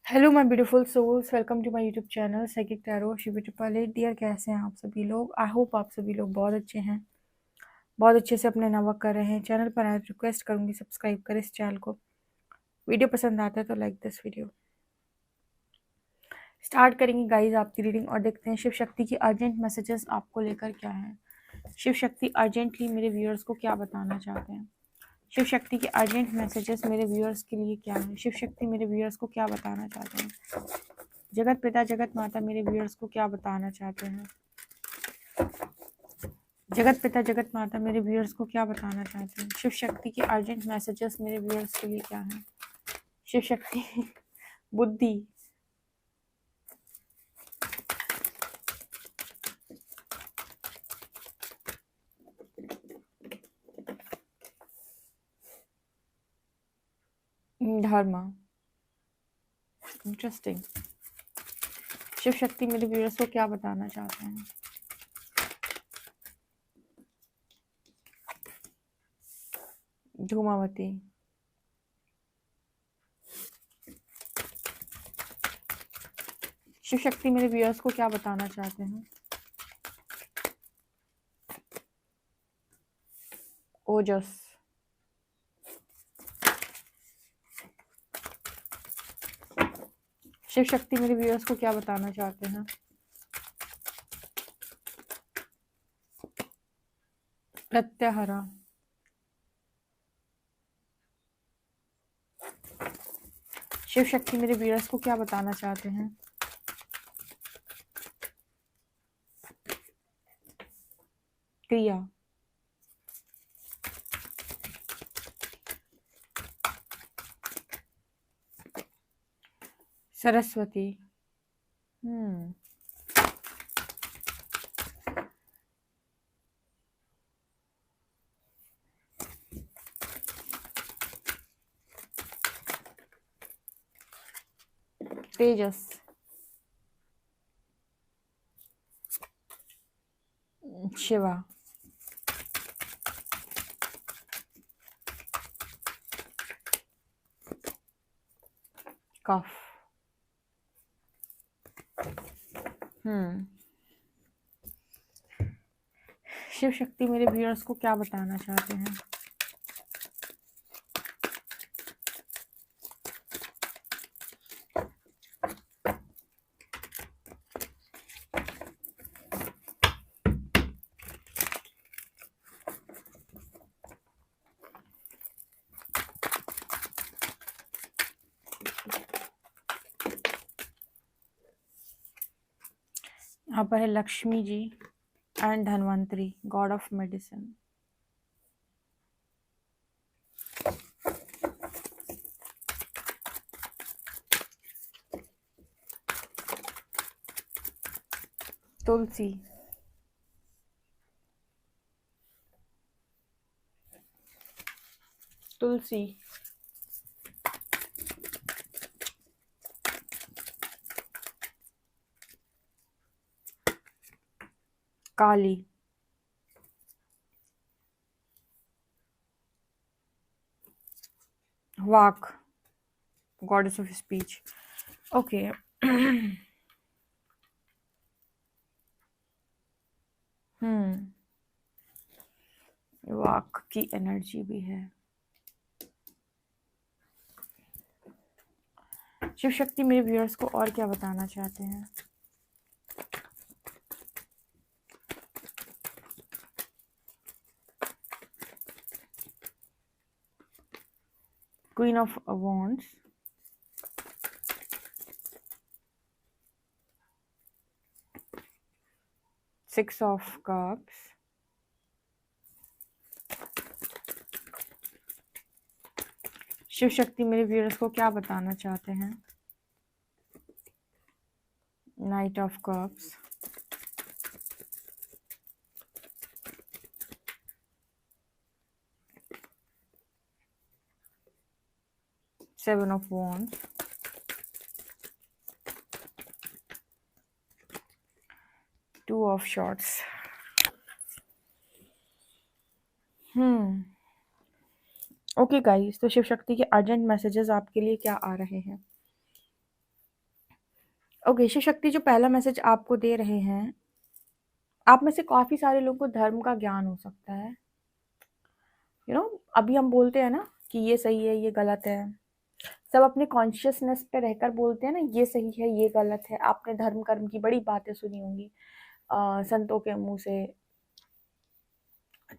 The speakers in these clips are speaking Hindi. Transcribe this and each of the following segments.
Hello my beautiful souls, welcome to my YouTube channel psychic tarot Shiv triple dear. कैसे हैं आप सभी लोग? आई होप आप सभी लोग बहुत अच्छे हैं, बहुत अच्छे से अपने नमक कर रहे हैं। चैनल पर आए रिक्वेस्ट करूंगी सब्सक्राइब करें इस चैनल को। वीडियो पसंद आता है तो लाइक दिस वीडियो। स्टार्ट करेंगे गाइज आपकी रीडिंग और देखते हैं शिव शक्ति की अर्जेंट मैसेजेस आपको लेकर क्या है। शिव शक्ति अर्जेंटली मेरे व्यूअर्स को क्या बताना चाहते हैं? शिव शक्ति के अर्जेंट मैसेजेस मेरे व्यूअर्स के लिए क्या है? शिव शक्ति मेरे व्यूअर्स को क्या बताना चाहते हैं? जगत पिता जगत माता मेरे व्यूअर्स को क्या बताना चाहते हैं? जगत पिता जगत माता मेरे व्यूअर्स को क्या बताना चाहते हैं? शिव शक्ति के अर्जेंट मैसेजेस मेरे व्यूअर्स के लिए क्या है? शिव शक्ति बुद्धि, धर्म। इंटरेस्टिंग। शिव शक्ति मेरे व्यूअर्स को क्या बताना चाहते हैं? धूमावती। शिव शक्ति मेरे व्यूअर्स को क्या बताना चाहते हैं? ओजस। शिव शक्ति मेरे व्यूअर्स को क्या बताना चाहते हैं? प्रत्याहरा। शिव शक्ति मेरे व्यूअर्स को क्या बताना चाहते हैं? क्रिया। सरस्वती। तेजस। शिवा। कफ। शिव शक्ति मेरे व्यूअर्स को क्या बताना चाहते हैं? यहाँ पर है Lakshmi ji and Dhanvantari, god of medicine. Tulsi. Tulsi. Kali. Vak, goddess of speech. Okay. Vak की एनर्जी भी है। शिव शक्ति मेरे व्यूअर्स को और क्या बताना चाहते हैं? Queen of wands, six of cups, Shiv Shakti मेरे व्यूअर्स को क्या बताना चाहते हैं? Knight of cups, seven of wands, two of swords. Okay guys, तो शिव शक्ति के अर्जेंट मैसेजेस आपके लिए क्या आ रहे हैं? ओके, शिव शक्ति जो पहला मैसेज आपको दे रहे हैं, आप में से काफ़ी सारे लोगों को धर्म का ज्ञान हो सकता है। अभी हम बोलते हैं ना कि ये सही है, ये गलत है। सब अपने कॉन्शियसनेस पे रहकर बोलते हैं ना, ये सही है, ये गलत है। आपने धर्म कर्म की बड़ी बातें सुनी होंगी संतों के मुँह से,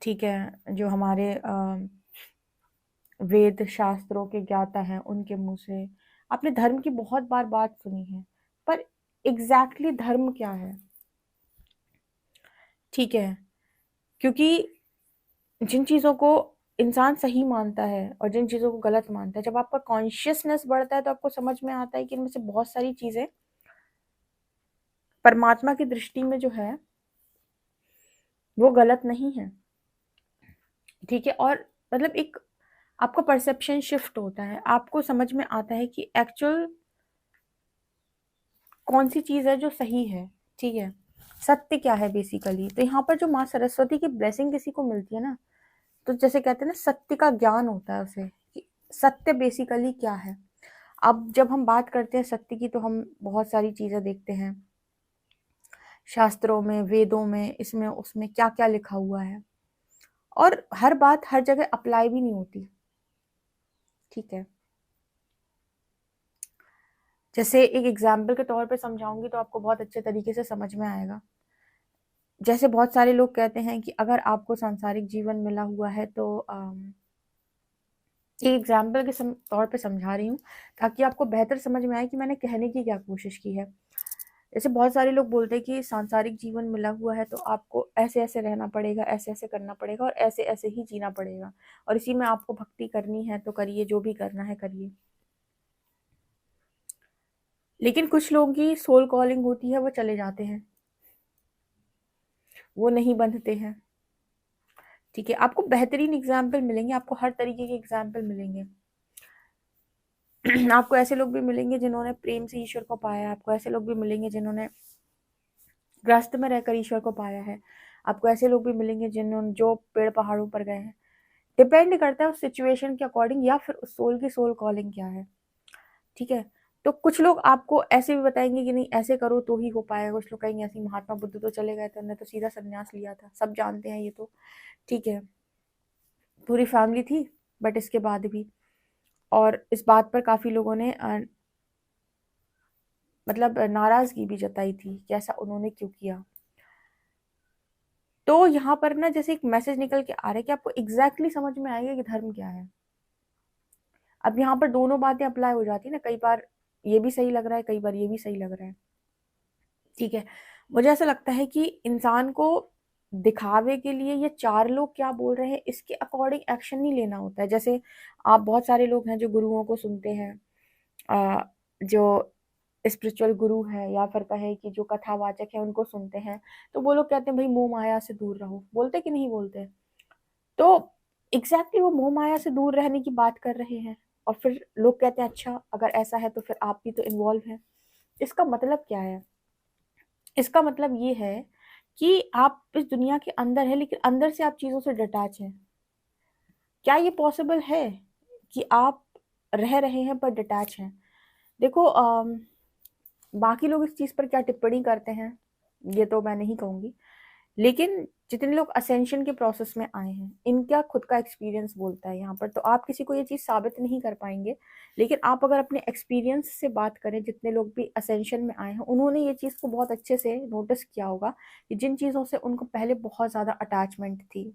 ठीक है, जो हमारे वेद शास्त्रों के ज्ञाता हैं उनके मुँह से। आपने धर्म की बहुत बार बात सुनी है, पर एग्ज़ैक्टली धर्म क्या है? ठीक है, क्योंकि जिन चीज़ों को इंसान सही मानता है और जिन चीज़ों को गलत मानता है, जब आपका कॉन्शियसनेस बढ़ता है तो आपको समझ में आता है कि इनमें से बहुत सारी चीज़ें परमात्मा की दृष्टि में जो है वो गलत नहीं है, ठीक है। और मतलब एक आपका परसेप्शन शिफ्ट होता है, आपको समझ में आता है कि एक्चुअल कौन सी चीज़ है जो सही है, ठीक है, सत्य क्या है बेसिकली। तो यहाँ पर जो माँ सरस्वती की ब्लेसिंग किसी को मिलती है ना, तो जैसे कहते हैं ना, सत्य का ज्ञान होता है उसे, कि सत्य बेसिकली क्या है। अब जब हम बात करते हैं सत्य की, तो हम बहुत सारी चीज़ें देखते हैं शास्त्रों में, वेदों में, इसमें उसमें क्या क्या लिखा हुआ है, और हर बात हर जगह अप्लाई भी नहीं होती, ठीक है। जैसे एक एग्जाम्पल के तौर पे समझाऊंगी तो आपको बहुत अच्छे तरीके से समझ में आएगा। जैसे बहुत सारे लोग कहते हैं कि अगर आपको सांसारिक जीवन मिला हुआ है तो एक एग्जाम्पल के तौर पे समझा रही हूँ ताकि आपको बेहतर समझ में आए कि मैंने कहने की क्या कोशिश की है। जैसे बहुत सारे लोग बोलते हैं कि सांसारिक जीवन मिला हुआ है तो आपको ऐसे ऐसे रहना पड़ेगा, ऐसे ऐसे करना पड़ेगा और ऐसे ऐसे ही जीना पड़ेगा, और इसी में आपको भक्ति करनी है तो करिए, जो भी करना है करिए। लेकिन कुछ लोगों की सोल कॉलिंग होती है, वो चले जाते हैं, वो नहीं बंधते हैं, ठीक है। आपको बेहतरीन एग्जाम्पल मिलेंगे, आपको हर तरीके के एग्जाम्पल मिलेंगे। आपको ऐसे लोग भी मिलेंगे जिन्होंने प्रेम से ईश्वर को पाया, आपको ऐसे लोग भी मिलेंगे जिन्होंने ग्रस्त में रहकर ईश्वर को पाया है, आपको ऐसे लोग भी मिलेंगे जिन्होंने जो पेड़ पहाड़ों पर गए हैं। डिपेंड करता है उस सिचुएशन के अकॉर्डिंग या फिर उस सोल की सोल कॉलिंग क्या है, ठीक है। तो कुछ लोग आपको ऐसे भी बताएंगे कि नहीं ऐसे करो तो ही हो पाएगा, कुछ लोग कहेंगे ऐसे, महात्मा बुद्ध तो चले गए थे, उन्होंने तो सीधा संन्यास लिया था, सब जानते हैं ये तो, ठीक है, पूरी फैमिली थी, बट इसके बाद भी। और इस बात पर काफ़ी लोगों ने मतलब नाराज़गी भी जताई थी कि ऐसा उन्होंने क्यों किया। तो यहाँ पर ना जैसे एक मैसेज निकल के आ रहा है कि आपको एग्जैक्टली समझ में आएगा कि धर्म क्या है। अब यहाँ पर दोनों बातें अप्लाई हो जाती है ना, कई बार ये भी सही लग रहा है, कई बार ये भी सही लग रहा है, ठीक है। मुझे ऐसा लगता है कि इंसान को दिखावे के लिए ये चार लोग क्या बोल रहे हैं इसके अकॉर्डिंग एक्शन नहीं लेना होता है। जैसे आप बहुत सारे लोग हैं जो गुरुओं को सुनते हैं, जो स्पिरिचुअल गुरु है या फिर कहे कि जो कथावाचक है उनको सुनते हैं, तो वो लोग कहते हैं भाई मोह माया से दूर रहो, बोलते कि नहीं बोलते। तो एग्जैक्टली वो मोह माया से दूर रहने की बात कर रहे हैं, और फिर लोग कहते हैं अच्छा अगर ऐसा है तो फिर आप भी तो इन्वॉल्व हैं। इसका मतलब क्या है? इसका मतलब ये है कि आप इस दुनिया के अंदर है लेकिन अंदर से आप चीजों से डिटैच हैं। क्या ये पॉसिबल है कि आप रह रहे हैं पर डिटैच हैं? देखो बाकी लोग इस चीज पर क्या टिप्पणी करते हैं ये तो मैं नहीं कहूंगी, लेकिन जितने लोग असेंशन के प्रोसेस में आए हैं इनका खुद का एक्सपीरियंस बोलता है यहाँ पर। तो आप किसी को ये चीज़ साबित नहीं कर पाएंगे, लेकिन आप अगर अपने एक्सपीरियंस से बात करें, जितने लोग भी असेंशन में आए हैं उन्होंने ये चीज़ को बहुत अच्छे से नोटिस किया होगा कि जिन चीज़ों से उनको पहले बहुत ज़्यादा अटैचमेंट थी,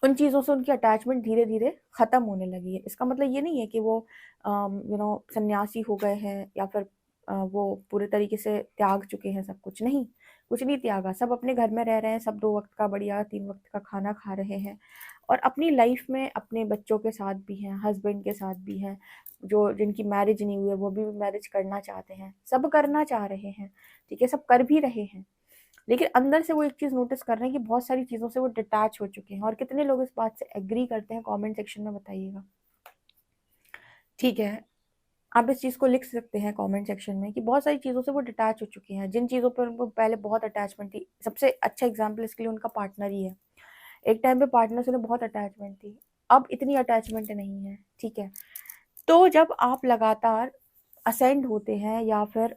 उन चीज़ों से उनकी अटैचमेंट धीरे धीरे ख़त्म होने लगी है। इसका मतलब ये नहीं है कि वो सन्यासी हो गए हैं या फिर वो पूरे तरीके से त्याग चुके हैं सब कुछ, नहीं, कुछ नहीं त्यागा। सब अपने घर में रह रहे हैं, सब 2 वक्त का बढ़िया 3 वक्त का खाना खा रहे हैं और अपनी लाइफ में अपने बच्चों के साथ भी हैं, हस्बैंड के साथ भी हैं, जो जिनकी मैरिज नहीं हुई है वो भी मैरिज करना चाहते हैं, सब करना चाह रहे हैं, ठीक है, सब कर भी रहे हैं। लेकिन अंदर से वो एक चीज़ नोटिस कर रहे हैं कि बहुत सारी चीज़ों से वो डिटैच हो चुके हैं। और कितने लोग इस बात से एग्री करते हैं कमेंट सेक्शन में बताइएगा, ठीक है। आप इस चीज़ को लिख सकते हैं कमेंट सेक्शन में कि बहुत सारी चीज़ों से वो डिटैच हो चुके हैं, जिन चीज़ों पर उनको पहले बहुत अटैचमेंट थी। सबसे अच्छा एग्जाम्पल इसके लिए उनका पार्टनर ही है। एक टाइम पे पार्टनर से उन्हें बहुत अटैचमेंट थी, अब इतनी अटैचमेंट नहीं है, ठीक है। तो जब आप लगातार असेंड होते हैं या फिर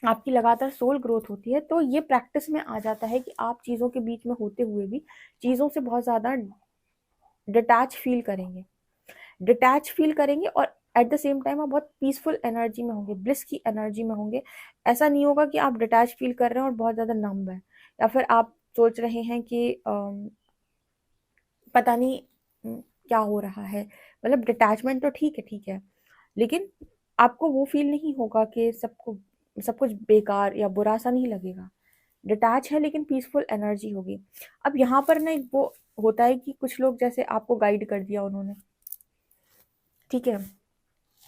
आपकी लगातार सोल ग्रोथ होती है। तो ये प्रैक्टिस में आ जाता है कि आप चीज़ों के बीच में होते हुए भी चीज़ों से बहुत ज़्यादा डिटैच फील करेंगे और एट द सेम टाइम आप बहुत पीसफुल एनर्जी में होंगे, ब्लिस की एनर्जी में होंगे। ऐसा नहीं होगा कि आप डिटैच फील कर रहे हैं और बहुत ज़्यादा नम्ब है, या फिर आप सोच रहे हैं कि पता नहीं क्या हो रहा है। मतलब डिटैचमेंट तो ठीक है, लेकिन आपको वो फील नहीं होगा कि सब कुछ बेकार या बुरा सा नहीं लगेगा। डिटैच है लेकिन पीसफुल एनर्जी होगी। अब यहाँ पर ना एक वो होता है कि कुछ लोग जैसे आपको गाइड कर दिया उन्होंने, ठीक है,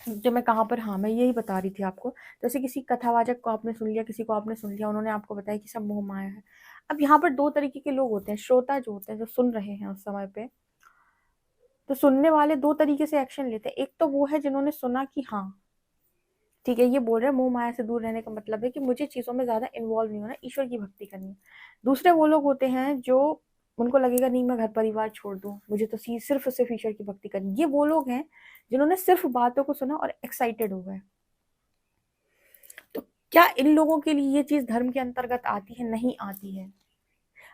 जो मैं कहाँ पर, हाँ मैं यही बता रही थी आपको। जैसे किसी कथावाचक को आपने सुन लिया, किसी को आपने सुन लिया, उन्होंने आपको बताया कि सब मोह माया है। अब यहाँ पर दो तरीके के लोग होते हैं, श्रोता जो होते हैं, जो सुन रहे हैं उस समय पे। तो सुनने वाले दो तरीके से एक्शन लेते हैं। एक तो वो है जिन्होंने सुना कि हाँ ठीक है, ये बोल रहे हैं मोह माया से दूर रहने का मतलब है कि मुझे चीज़ों में ज़्यादा इन्वॉल्व नहीं होना, ईश्वर की भक्ति करनी है। दूसरे वो लोग होते हैं जो उनको लगेगा नहीं मैं घर परिवार छोड़ दूँ, मुझे तो सिर्फ सिर्फ ईश्वर की भक्ति करनी। ये वो लोग हैं जिन्होंने सिर्फ बातों को सुना और एक्साइटेड हो गए। तो क्या इन लोगों के लिए ये चीज़ धर्म के अंतर्गत आती है? नहीं आती है।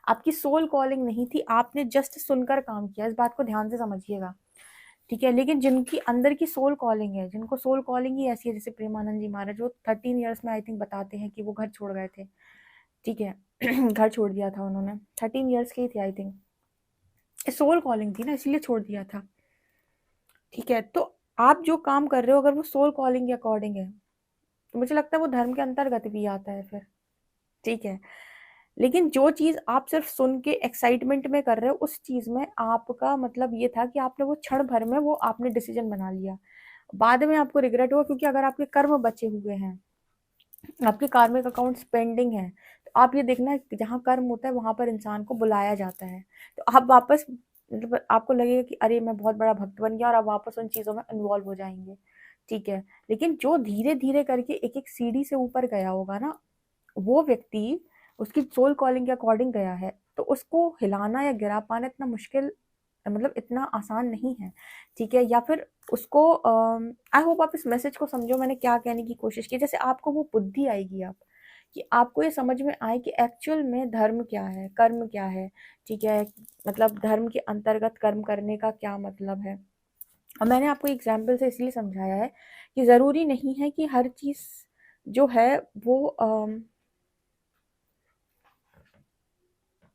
आपकी सोल कॉलिंग नहीं थी, आपने जस्ट सुनकर काम किया, इस बात को ध्यान से समझिएगा, ठीक है। लेकिन जिनकी अंदर की सोल कॉलिंग है, जिनको सोल कॉलिंग ही ऐसी है, जैसे प्रेमानंद जी महाराज, वो 13 ईयर्स में आई थिंक बताते हैं कि वो घर छोड़ गए थे, ठीक है। घर छोड़ दिया था उन्होंने, 13 ईयर्स के ही थे आई थिंक। सोल कॉलिंग थी ना, इसलिए छोड़ दिया था, ठीक है। तो आप जो काम कर रहे हो अगर वो सोल कॉलिंग के अकॉर्डिंग है तो मुझे लगता है वो धर्म के अंतर्गत भी आता है फिर, ठीक है। लेकिन जो चीज़ आप सिर्फ सुन के एक्साइटमेंट में कर रहे हो, उस चीज़ में आपका मतलब ये था कि आपने वो क्षण भर में वो आपने डिसीजन बना लिया, बाद में आपको रिग्रेट हुआ, क्योंकि अगर आपके कर्म बचे हुए हैं, आपके कार्मिक अकाउंट पेंडिंग है, तो आप ये देखना जहाँ कर्म होता है वहां पर इंसान को बुलाया जाता है। तो आप वापस, मतलब आपको लगेगा कि अरे मैं बहुत बड़ा भक्त बन गया, और आप वापस उन चीज़ों में इन्वॉल्व हो जाएंगे, ठीक है। लेकिन जो धीरे धीरे करके एक एक सीढ़ी से ऊपर गया होगा ना, वो व्यक्ति उसकी सोल कॉलिंग के अकॉर्डिंग गया है, तो उसको हिलाना या गिरा पाना इतना मुश्किल, मतलब इतना आसान नहीं है, ठीक है। या फिर उसको आई होप आप इस मैसेज को समझो मैंने क्या कहने की कोशिश की। जैसे आपको वो बुद्धि आएगी आप, कि आपको ये समझ में आए कि एक्चुअल में धर्म क्या है, कर्म क्या है, ठीक है। मतलब धर्म के अंतर्गत कर्म करने का क्या मतलब है। और मैंने आपको एग्जाम्पल से इसलिए समझाया है कि ज़रूरी नहीं है कि हर चीज़ जो है वो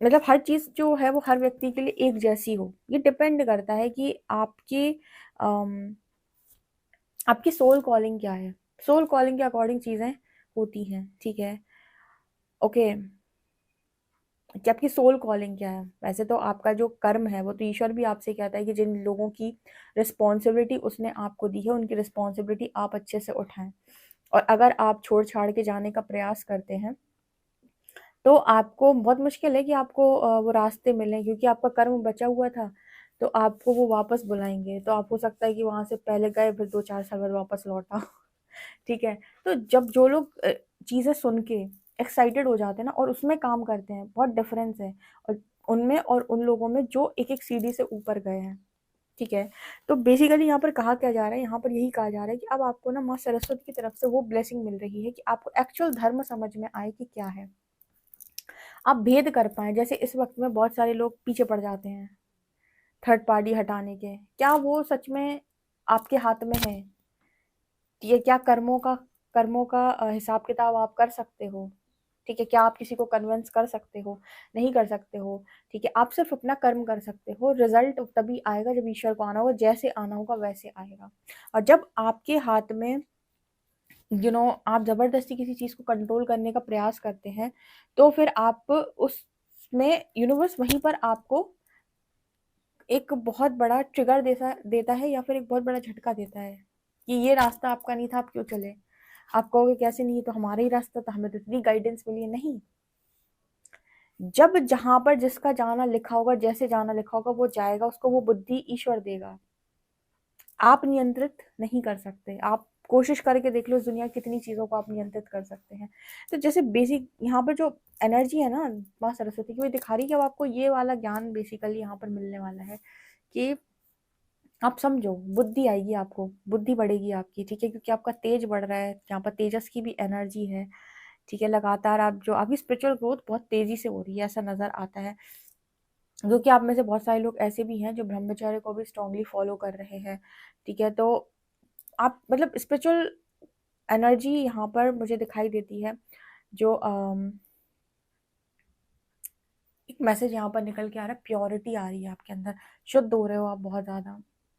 मतलब हर चीज़ जो है वो हर व्यक्ति के लिए एक जैसी हो। ये डिपेंड करता है कि अम, आपकी सोल कॉलिंग क्या है। सोल कॉलिंग के अकॉर्डिंग चीज़ें होती हैं, ठीक है, ओके। कि आपकी सोल कॉलिंग क्या है। वैसे तो आपका जो कर्म है वो तो ईश्वर भी आपसे कहता है कि जिन लोगों की रिस्पॉन्सिबिलिटी उसने आपको दी है, उनकी रिस्पॉन्सिबिलिटी आप अच्छे से उठाएं। और अगर आप छोड़ छाड़ के जाने का प्रयास करते हैं तो आपको बहुत मुश्किल है कि आपको वो रास्ते मिलें, क्योंकि आपका कर्म बचा हुआ था, तो आपको वो वापस बुलाएंगे। तो आप हो सकता है कि वहां से पहले गए फिर 2-4 साल बाद वापस लौटा। ठीक है। तो जब जो लोग चीजें सुन के एक्साइटेड हो जाते हैं ना और उसमें काम करते हैं, बहुत डिफरेंस है और उनमें और उन लोगों में जो एक एक सीढ़ी से ऊपर गए हैं, ठीक है। तो बेसिकली यहाँ पर कहा क्या जा रहा है, यहाँ पर यही कहा जा रहा है कि अब आपको ना माँ सरस्वती की तरफ से वो ब्लेसिंग मिल रही है कि आपको एक्चुअल धर्म समझ में आए कि क्या है, आप भेद कर पाए। जैसे इस वक्त में बहुत सारे लोग पीछे पड़ जाते हैं थर्ड पार्टी हटाने के, क्या वो सच में आपके हाथ में है? ये क्या कर्मों का हिसाब किताब आप कर सकते हो, ठीक है। क्या आप किसी को कन्विंस कर सकते हो? नहीं कर सकते हो, ठीक है। आप सिर्फ अपना कर्म कर सकते हो, रिजल्ट तभी आएगा जब ईश्वर को आना होगा, जैसे आना होगा वैसे आएगा। और जब आपके हाथ में आप जबरदस्ती किसी चीज को कंट्रोल करने का प्रयास करते हैं, तो फिर आप उसमें यूनिवर्स वहीं पर आपको एक बहुत बड़ा ट्रिगर देता देता है, या फिर एक बहुत बड़ा झटका देता है कि ये रास्ता आपका नहीं था, आप क्यों चले। आप कहोगे कैसे नहीं, तो हमारा ही रास्ता था, हमें तो इतनी गाइडेंस मिली है। नहीं, जब जहां पर जिसका जाना लिखा होगा, जैसे जाना लिखा होगा वो जाएगा, उसको वो बुद्धि ईश्वर देगा। आप नियंत्रित नहीं कर सकते। आप कोशिश करके देख लो इस दुनिया की कितनी चीजों को आप नियंत्रित कर सकते हैं। तो जैसे बेसिक यहाँ पर जो एनर्जी है ना माँ सरस्वती की, वो दिखा रही है कि अब आपको ये वाला ज्ञान बेसिकली यहाँ पर मिलने वाला है कि आप समझो, बुद्धि आएगी, आपको बुद्धि बढ़ेगी आपकी, ठीक है, क्योंकि आपका तेज बढ़ रहा है, यहाँ पर तेजस की भी एनर्जी है, ठीक है, लगातार आप जो आपकी स्पिरिचुअल ग्रोथ बहुत तेज़ी से हो रही है, ऐसा नज़र आता है। क्योंकि आप में से बहुत सारे लोग ऐसे भी हैं जो ब्रह्मचर्य को भी स्ट्रांगली फॉलो कर रहे हैं। ठीक है, तो आप मतलब स्पिरिचुअल एनर्जी यहाँ पर मुझे दिखाई देती है। जो एक मैसेज यहाँ पर निकल के आ रहा है, प्योरिटी आ रही है आपके अंदर, शुद्ध हो रहे हो आप बहुत ज़्यादा,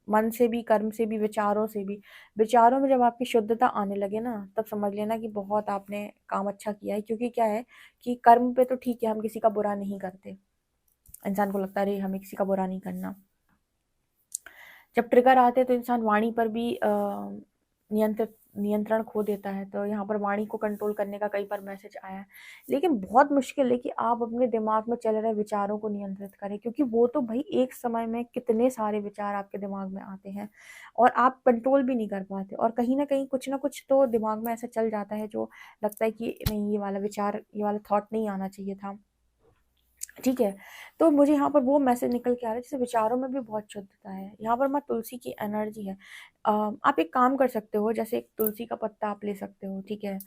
मन से भी, कर्म से भी, विचारों से भी। विचारों में जब आपकी शुद्धता आने लगे ना, तब समझ लेना कि बहुत आपने काम अच्छा किया है। क्योंकि क्या है कि कर्म पे तो ठीक है, हम किसी का बुरा नहीं करते, इंसान को लगता है अरे हमें किसी का बुरा नहीं करना। जब ट्रिगर आते हैं तो इंसान वाणी पर भी नियंत्रण खो देता है। तो यहाँ पर वाणी को कंट्रोल करने का कई बार मैसेज आया है, लेकिन बहुत मुश्किल है कि आप अपने दिमाग में चल रहे विचारों को नियंत्रित करें, क्योंकि वो तो भाई एक समय में कितने सारे विचार आपके दिमाग में आते हैं और आप कंट्रोल भी नहीं कर पाते, और कहीं ना कहीं कुछ ना कुछ तो दिमाग में ऐसा चल जाता है जो लगता है कि नहीं, ये वाला विचार, ये वाला थॉट नहीं आना चाहिए था। ठीक है, तो मुझे यहाँ पर वो मैसेज निकल के आ रहा है, जैसे विचारों में भी बहुत शुद्धता है। यहाँ पर माँ तुलसी की एनर्जी है। आप एक काम कर सकते हो, जैसे एक तुलसी का पत्ता आप ले सकते हो, ठीक है,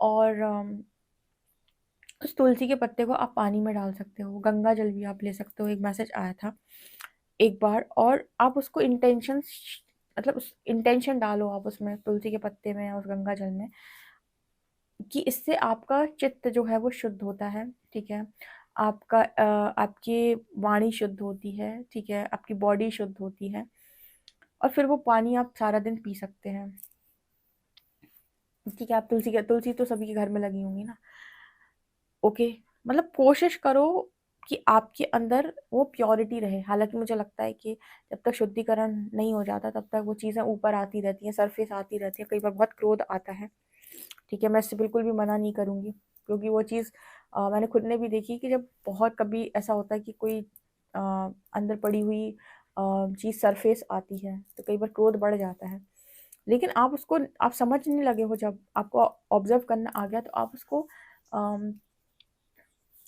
और उस तुलसी के पत्ते को आप पानी में डाल सकते हो, गंगा जल भी आप ले सकते हो। एक मैसेज आया था एक बार, और आप उसको इंटेंशन, मतलब उस इंटेंशन डालो आप उसमें, तुलसी के पत्ते में, उस गंगा जल में, कि इससे आपका चित्त जो है वो शुद्ध होता है। ठीक है, आपका आपकी वाणी शुद्ध होती है। ठीक है, आपकी बॉडी शुद्ध होती है, और फिर वो पानी आप सारा दिन पी सकते हैं। ठीक है, आप तुलसी तो सभी के घर में लगी होंगी ना। ओके, मतलब कोशिश करो कि आपके अंदर वो प्योरिटी रहे। हालांकि मुझे लगता है कि जब तक शुद्धिकरण नहीं हो जाता तब तक वो चीज़ें ऊपर आती रहती हैं, सरफेस आती रहती है, कई बार बहुत क्रोध आता है। ठीक है, मैं इससे बिल्कुल भी मना नहीं करूँगी, क्योंकि वो चीज़ मैंने खुद ने भी देखी कि जब बहुत कभी ऐसा होता है कि कोई अंदर पड़ी हुई चीज़ सरफेस आती है तो कई बार क्रोध बढ़ जाता है। लेकिन आप उसको, आप समझने लगे हो, जब आपको ऑब्जर्व करना आ गया तो आप उसको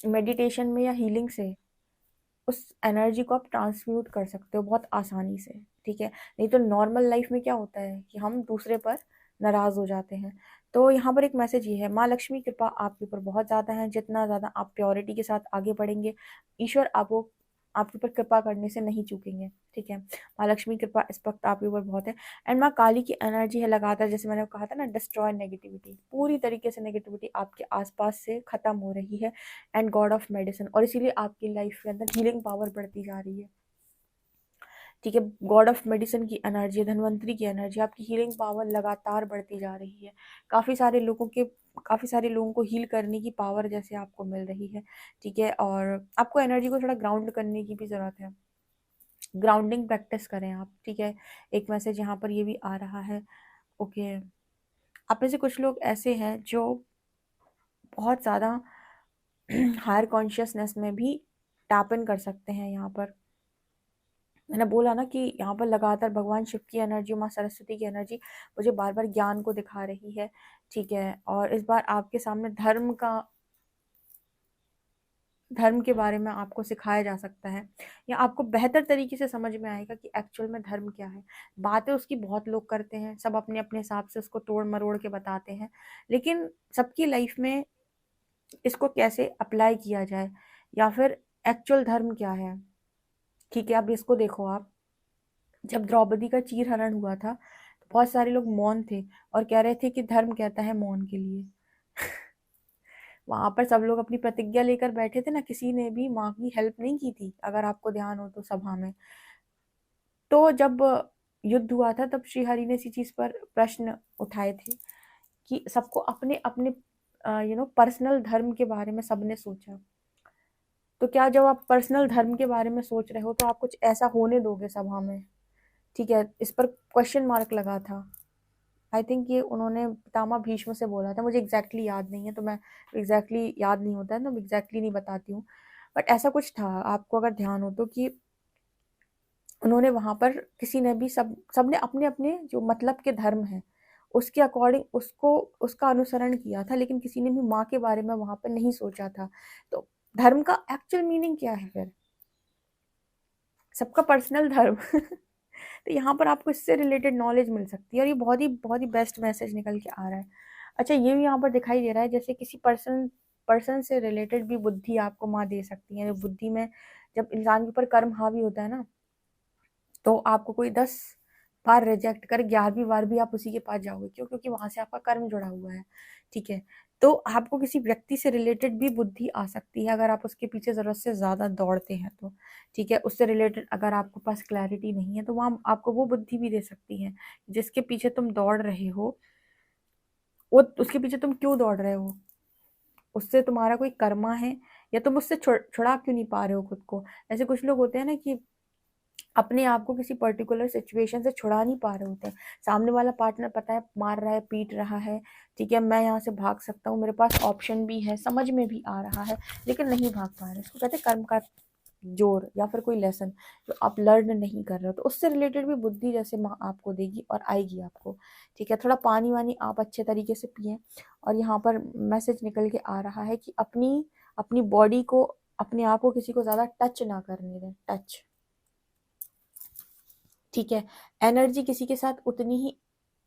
मेडिटेशन में या हीलिंग से उस एनर्जी को आप ट्रांसम्यूट कर सकते हो बहुत आसानी से। ठीक है, नहीं तो नॉर्मल लाइफ में क्या होता है कि हम दूसरे पर नाराज हो जाते हैं। तो यहाँ पर एक मैसेज ये है, माँ लक्ष्मी कृपा आपके ऊपर बहुत ज़्यादा है। जितना ज़्यादा आप प्योरिटी के साथ आगे बढ़ेंगे, ईश्वर आपको, आपके ऊपर कृपा करने से नहीं चूकेंगे। ठीक है, माँ लक्ष्मी कृपा इस वक्त आपके ऊपर बहुत है। एंड माँ काली की एनर्जी है लगातार, जैसे मैंने कहा था ना, डिस्ट्रॉय नेगेटिविटी, पूरी तरीके से नेगेटिविटी आपके आसपास से खत्म हो रही है। एंड गॉड ऑफ मेडिसिन, और इसीलिए आपकी लाइफ के अंदर हीलिंग पावर बढ़ती जा रही है। ठीक है, गॉड ऑफ मेडिसिन की एनर्जी, धन्वंतरी की एनर्जी, आपकी हीलिंग पावर लगातार बढ़ती जा रही है। काफ़ी सारे लोगों को हील करने की पावर जैसे आपको मिल रही है। ठीक है, और आपको एनर्जी को थोड़ा ग्राउंड करने की भी ज़रूरत है। ग्राउंडिंग प्रैक्टिस करें आप। ठीक है, एक मैसेज यहाँ पर ये भी आ रहा है। ओके, आप में से कुछ लोग ऐसे हैं जो बहुत ज़्यादा हायर कॉन्शियसनेस में भी टैप इन कर सकते हैं। यहाँ पर मैंने बोला ना कि यहाँ पर लगातार भगवान शिव की एनर्जी, माँ सरस्वती की एनर्जी मुझे बार बार ज्ञान को दिखा रही है। ठीक है, और इस बार आपके सामने धर्म के बारे में आपको सिखाया जा सकता है, या आपको बेहतर तरीके से समझ में आएगा कि एक्चुअल में धर्म क्या है। बातें उसकी बहुत लोग करते हैं, सब अपने अपने हिसाब से उसको तोड़ मरोड़ के बताते हैं, लेकिन सबकी लाइफ में इसको कैसे अप्लाई किया जाए, या फिर एक्चुअल धर्म क्या है। ठीक है, अब इसको देखो आप, जब द्रौपदी का चीरहरण हुआ था तो बहुत सारे लोग मौन थे और कह रहे थे कि धर्म कहता है मौन के लिए। वहां पर सब लोग अपनी प्रतिज्ञा लेकर बैठे थे ना, किसी ने भी माँ की हेल्प नहीं की थी, अगर आपको ध्यान हो तो सभा में। तो जब युद्ध हुआ था तब श्रीहरि ने इसी चीज पर प्रश्न उठाए थे कि सबको अपने अपने पर्सनल धर्म के बारे में सबने सोचा। तो क्या जब आप पर्सनल धर्म के बारे में सोच रहे हो तो आप कुछ ऐसा होने दोगे सभा में? ठीक है, इस पर क्वेश्चन मार्क लगा था। आई थिंक ये उन्होंने पितामह भीष्म से बोला था, मुझे एग्जैक्टली याद नहीं है, तो मैं एग्जैक्टली याद नहीं होता है तो एग्जैक्टली नहीं बताती हूँ, बट ऐसा कुछ था, आपको अगर ध्यान हो तो, कि उन्होंने वहां पर, किसी ने भी, सबने अपने अपने जो मतलब के धर्म है उसके अकॉर्डिंग उसको, उसका अनुसरण किया था, लेकिन किसी ने भी माँ के बारे में वहां पर नहीं सोचा था। तो धर्म का एक्चुअल मीनिंग क्या है फिर? सबका पर्सनल धर्म। तो यहाँ पर आपको इससे रिलेटेड नॉलेज मिल सकती है, और ये बहुत ही बेस्ट मैसेज निकल के आ रहा है। अच्छा, ये भी यहाँ पर दिखाई दे रहा है जैसे किसी पर्सन से रिलेटेड भी बुद्धि आपको माँ दे सकती है। बुद्धि में जब इंसान के ऊपर कर्म हावी होता है ना, तो आपको कोई 10 बार रिजेक्ट कर 11वीं बार भी आप उसी के पास जाओगे। क्यों? क्योंकि वहां से आपका कर्म जुड़ा हुआ है। ठीक है, तो आपको किसी व्यक्ति से रिलेटेड भी बुद्धि आ सकती है अगर आप उसके पीछे जरूरत से ज्यादा दौड़ते हैं तो। ठीक है, उससे रिलेटेड अगर आपके पास क्लैरिटी नहीं है तो वहां आपको वो बुद्धि भी दे सकती है। जिसके पीछे तुम दौड़ रहे हो, वो उसके पीछे तुम क्यों दौड़ रहे हो? उससे तुम्हारा कोई कर्मा है, या तुम उससे छुड़ा क्यों नहीं पा रहे हो खुद को? ऐसे कुछ लोग होते हैं ना कि अपने आप को किसी पर्टिकुलर सिचुएशन से छुड़ा नहीं पा रहे होते हैं। सामने वाला पार्टनर पता है मार रहा है, पीट रहा है, ठीक है, मैं यहाँ से भाग सकता हूँ, मेरे पास ऑप्शन भी है, समझ में भी आ रहा है, लेकिन नहीं भाग पा रहे। इसको कहते हैं कर्म का जोर, या फिर कोई लेसन जो आप लर्न नहीं कर रहे हो। तो उससे रिलेटेड भी बुद्धि जैसे माँ आपको देगी और आएगी आपको। ठीक है, थोड़ा पानी वानी आप अच्छे तरीके से पिए। और यहाँ पर मैसेज निकल के आ रहा है कि अपनी अपनी बॉडी को, अपने आप को किसी को ज्यादा टच ना करने दें। टच, ठीक है, एनर्जी किसी के साथ उतनी ही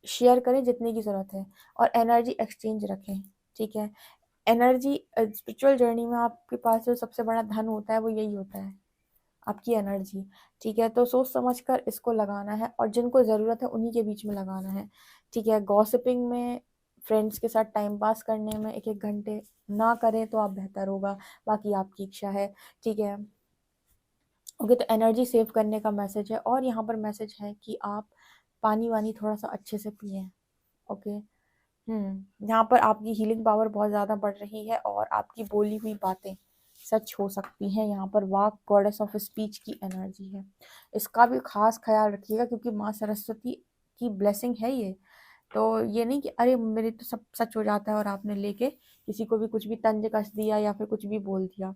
शेयर करें जितने की जरूरत है, और एनर्जी एक्सचेंज रखें। ठीक है, एनर्जी स्पिरिचुअल जर्नी में आपके पास जो सबसे बड़ा धन होता है वो यही होता है, आपकी एनर्जी। ठीक है, तो सोच समझ कर इसको लगाना है, और जिनको ज़रूरत है उन्हीं के बीच में लगाना है। ठीक है, गॉसिपिंग में, फ्रेंड्स के साथ टाइम पास करने में 1-1 घंटे ना करें तो आप बेहतर होगा। बाकी आपकी इच्छा है। ठीक है, ओके, तो एनर्जी सेव करने का मैसेज है। और यहाँ पर मैसेज है कि आप पानी वानी थोड़ा सा अच्छे से पिए। ओके, यहाँ पर आपकी हीलिंग पावर बहुत ज़्यादा बढ़ रही है, और आपकी बोली हुई बातें सच हो सकती हैं। यहाँ पर वाक गॉडेस ऑफ स्पीच की एनर्जी है। इसका भी खास ख्याल रखिएगा, क्योंकि माँ सरस्वती की ब्लेसिंग है ये। तो ये नहीं कि अरे मेरे तो सब सच हो जाता है और आपने लेके किसी को भी कुछ भी तंज कस दिया या फिर कुछ भी बोल दिया।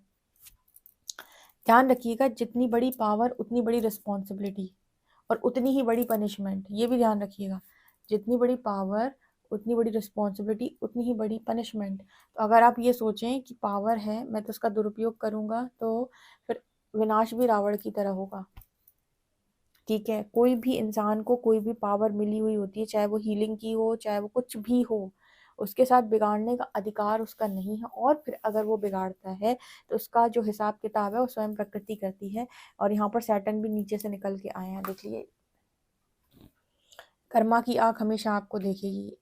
ध्यान रखिएगा, जितनी बड़ी पावर उतनी बड़ी रिस्पॉन्सिबिलिटी, और उतनी ही बड़ी पनिशमेंट। ये भी ध्यान रखिएगा, जितनी बड़ी पावर उतनी बड़ी रिस्पॉन्सिबिलिटी, उतनी ही बड़ी पनिशमेंट। तो अगर आप ये सोचें कि पावर है, मैं तो उसका दुरुपयोग करूंगा, तो फिर विनाश भी रावण की तरह होगा। ठीक है, कोई भी इंसान को कोई भी पावर मिली हुई होती है, चाहे वो हीलिंग की हो, चाहे वो कुछ भी हो, उसके साथ बिगाड़ने का अधिकार उसका नहीं है। और फिर अगर वो बिगाड़ता है तो उसका जो हिसाब किताब है वो स्वयं प्रकृति करती है। और यहाँ पर सैटर्न भी नीचे से निकल के आए हैं, देख लिए। कर्मा की आंख हमेशा आपको देखेगी।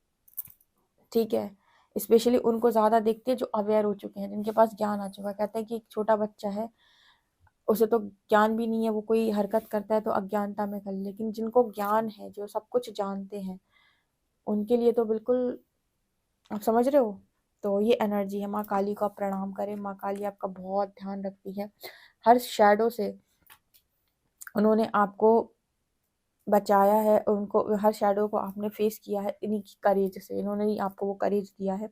ठीक है, स्पेशली उनको ज्यादा देखते हैं जो अवेयर हो चुके हैं, जिनके पास ज्ञान आ चुका है। कहते हैं कि एक छोटा बच्चा है, उसे तो ज्ञान भी नहीं है, वो कोई हरकत करता है तो अज्ञानता में कर ले। लेकिन जिनको ज्ञान है, जो सब कुछ जानते हैं, उनके लिए तो बिल्कुल, आप समझ रहे हो। तो ये एनर्जी है। माँ काली को आप प्रणाम करें। माँ काली आपका बहुत ध्यान रखती है। हर शैडो से उन्होंने आपको बचाया है, उनको हर शैडो को आपने फेस किया है इन्हीं की करेज से। इन्होंने ही आपको वो करेज दिया है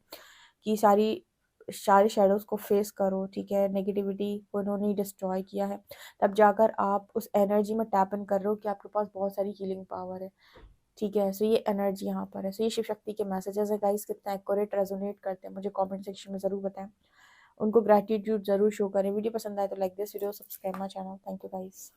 कि सारी सारे शेडोज को फेस करो। ठीक है, नेगेटिविटी को इन्होंने ही डिस्ट्रॉय किया है। तब जाकर आप उस एनर्जी में टैप इन कर रहे हो कि आपके पास बहुत सारी हीलिंग पावर है। ठीक है, सो ये एनर्जी यहाँ पर है। सो ये शिव शक्ति के मैसेजेस है गाइस, कितना एक्यूरेट रेजोनेट करते हैं मुझे कमेंट सेक्शन में जरूर बताएं। उनको ग्रेटिट्यूड जरूर शो करें। वीडियो पसंद आए तो like this video, subscribe my channel. Thank you guys.